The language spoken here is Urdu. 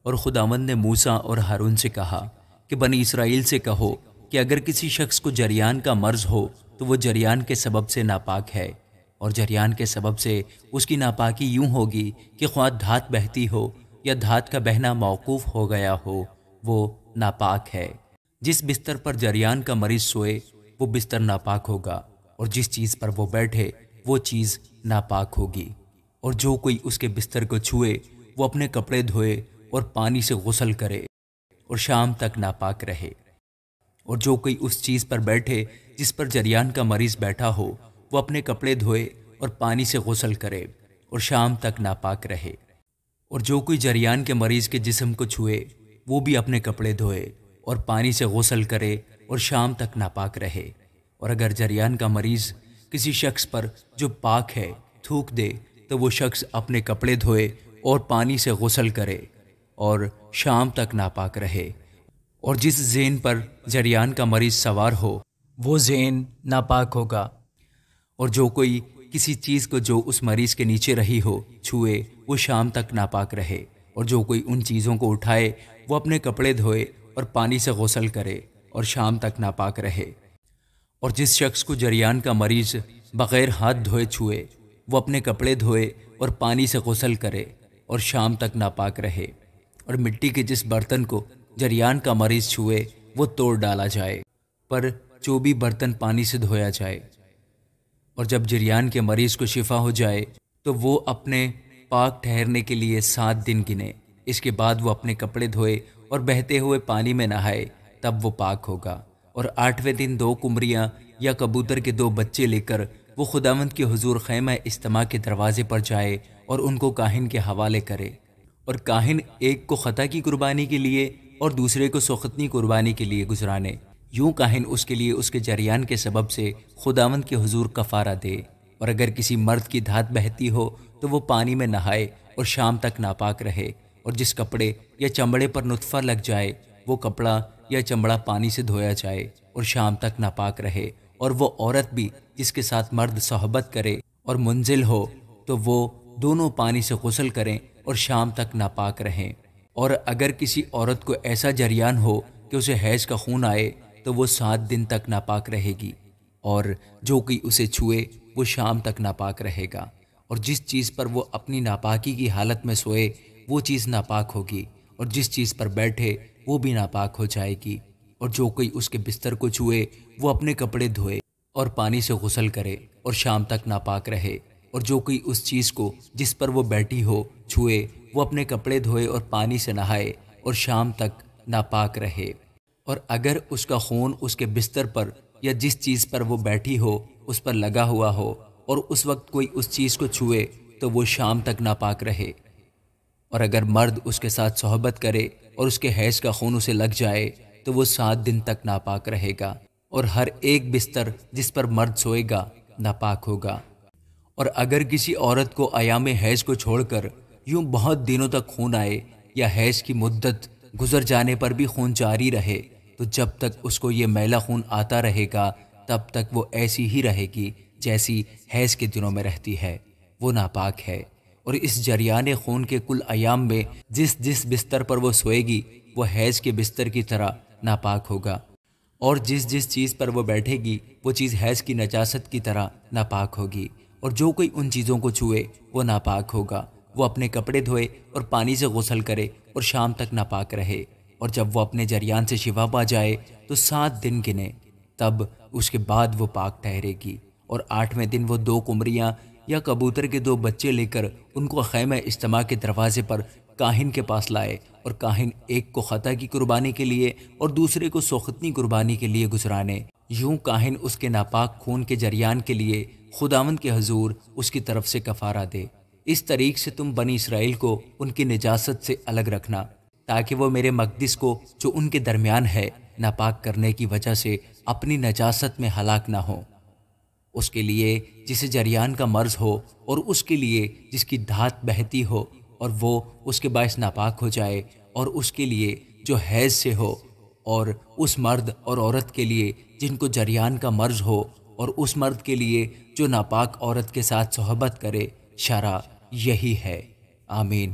اور خداوند نے موسیٰ اور ہارون سے کہا کہ بنی اسرائیل سے کہو کہ اگر کسی شخص کو جریان کا مرض ہو تو وہ جریان کے سبب سے ناپاک ہے، اور جریان کے سبب سے اس کی ناپاکی یوں ہوگی کہ خواہ دھات بہتی ہو یا دھات کا بہنا موقوف ہو گیا ہو، وہ ناپاک ہے۔ جس بستر پر جریان کا مریض سوئے وہ بستر ناپاک ہوگا، اور جس چیز پر وہ بیٹھے وہ چیز ناپاک ہوگی۔ اور جو کوئی اس کے بستر کو چھوئے وہ اپنے کپڑے دھوئے اور پانی سے غسل کرے اور شام تک ناپاک رہے۔ اور جو کوئی اس چیز پر بیٹھے جس پر جریان کا مریض بیٹھا ہو وہ اپنے کپڑے دھوئے اور پانی سے غسل کرے اور شام تک ناپاک رہے۔ اور جو کوئی جریان کے مریض کے جسم کو چھوئے وہ بھی اپنے کپڑے دھوئے اور پانی سے غسل کرے اور شام تک ناپاک رہے۔ اور اگر جریان کا مریض کسی شخص پر جو پاک ہے تھوک دے تو وہ شخص اپنے کپڑے دھوئے اور پانی سے غسل کرے اور شام تک ناپاک رہے۔ اور جس زین پر جریان کا مریض سوار ہو وہ زین ناپاک ہوگا۔ اور جو کوئی کسی چیز کو جو اس مریض کے نیچے رہی ہو چھوئے وہ شام تک ناپاک رہے۔ اور جو کوئی ان چیزوں کو اٹھائے وہ اپنے کپڑے دھوئے اور پانی سے غسل کرے اور شام تک ناپاک رہے۔ اور جس شخص کو جریان کا مریض بغیر ہاتھ دھوئے چھوئے وہ اپنے کپڑے دھوئے اور پانی سے غسل کرے اور شام تک ناپاک رہے۔ اور مٹی کے جس برتن کو جریان کا مریض چھوئے وہ توڑ ڈالا جائے، پر چوبی برتن پانی سے دھویا جائے۔ اور جب جریان کے مریض کو شفا ہو جائے تو وہ اپنے پاک ٹھہرنے کے لیے 7 دن گنے۔ اس کے بعد وہ اپنے کپڑے دھوئے اور بہتے ہوئے پانی میں نہائے، تب وہ پاک ہوگا۔ اور 8ویں دن 2 قمریاں یا کبوتر کے 2 بچے لے کر وہ خداوند کے حضور خیمہ اجتماع کے دروازے پر جائے اور ان کو کاہن کے حوالے کرے۔ اور کاہن ایک کو خطا کی قربانی کے لیے اور دوسرے کو سوختنی قربانی کے لیے گزرانے۔ یوں کاہن اس کے لیے اس کے جریان کے سبب سے خداوند کے حضور کفارہ دے۔ اور اگر کسی مرد کی دھات بہتی ہو تو وہ پانی میں نہائے اور شام تک ناپاک رہے۔ اور جس کپڑے یا چمڑے پر نطفہ لگ جائے وہ کپڑا یا چمڑا پانی سے دھویا جائے اور شام تک ناپاک رہے۔ اور وہ عورت بھی جس کے ساتھ مرد صحبت کرے اور منزل ہو تو وہ دونوں پانی سے غسل کریں اور شام تک ناپاک رہیں۔ اور اگر کسی عورت کو ایسا جریان ہو کہ اسے حیض کا خون آئے تو وہ 7 دن تک ناپاک رہے گی، اور جو کوئی اسے چھوئے وہ شام تک ناپاک رہے گا۔ اور جس چیز پر وہ اپنی ناپاکی کی حالت میں سوئے وہ چیز ناپاک ہوگی، اور جس چیز پر بیٹھے وہ بھی ناپاک ہو جائے گی۔ اور جو کوئی اس کے بستر کو چھوئے وہ اپنے کپڑے دھوئے اور پانی سے غسل کرے اور شام تک ناپاک رہے۔ اور جو کوئی اس چیز کو جس پر وہ بیٹھی ہو چھوئے وہ اپنے کپڑے دھوئے اور پانی سے نہائے اور شام تک ناپاک رہے۔ اور اگر اس کا خون اس کے بستر پر یا جس چیز پر وہ بیٹھی ہو اس پر لگا ہوا ہو اور اس وقت کوئی اس چیز کو چھوئے تو وہ شام تک ناپاک رہے۔ اور اگر مرد اس کے ساتھ صحبت کرے اور اس کے حیض کا خون اسے لگ جائے تو وہ 7 دن تک ناپاک رہے گا، اور ہر ایک بستر جس پر مرد سوئے گا ناپاک ہوگا۔ اور اگر کسی عورت کو ایام حیض کو چھوڑ کر یوں بہت دنوں تک خون آئے یا حیض کی مدت گزر جانے پر بھی خون جاری رہے تو جب تک اس کو یہ میلا خون آتا رہے گا تب تک وہ ایسی ہی رہے گی جیسی حیض کے دنوں میں رہتی ہے، وہ ناپاک ہے۔ اور اس جریان خون کے کل ایام میں جس بستر پر وہ سوئے گی وہ حیض کے بستر کی طرح ناپاک ہوگا، اور جس چیز پر وہ بیٹھے گی وہ چیز حیض کی نجاست کی طرح ناپاک ہوگی۔ اور جو کوئی ان چیزوں کو چھوئے وہ ناپاک ہوگا۔ وہ اپنے کپڑے دھوئے اور پانی سے غسل کرے اور شام تک ناپاک رہے۔ اور جب وہ اپنے جریان سے شفا پا جائے تو 7 دن گنے، تب اس کے بعد وہ پاک ٹھہرے گی۔ اور 8ویں دن وہ 2 قمریاں یا کبوتر کے 2 بچے لے کر ان کو خیمہ اجتماع کے دروازے پر کاہن کے پاس لائے، اور کاہن ایک کو خطا کی قربانی کے لیے اور دوسرے کو سوختنی قربانی کے لیے گزرانے۔ یوں کاہن اس کے ناپاک خون کے جریان کے لیے خداوند کے حضور اس کی طرف سے کفارہ دے۔ اس طریق سے تم بنی اسرائیل کو ان کی نجاست سے الگ رکھنا، تاکہ وہ میرے مقدس کو جو ان کے درمیان ہے ناپاک کرنے کی وجہ سے اپنی نجاست میں ہلاک نہ ہوں۔ اس کے لیے جسے جریان کا مرض ہو، اور اس کے لیے جس کی دھات بہتی ہو اور وہ اس کے باعث ناپاک ہو جائے، اور اس کے لیے جو حیض سے ہو، اور اس مرد اور عورت کے لیے جن کو جریان کا مرض ہو، اور اس مرد کے لیے جو ناپاک عورت کے ساتھ صحبت کرے۔ شرع یہی ہے۔ آمین۔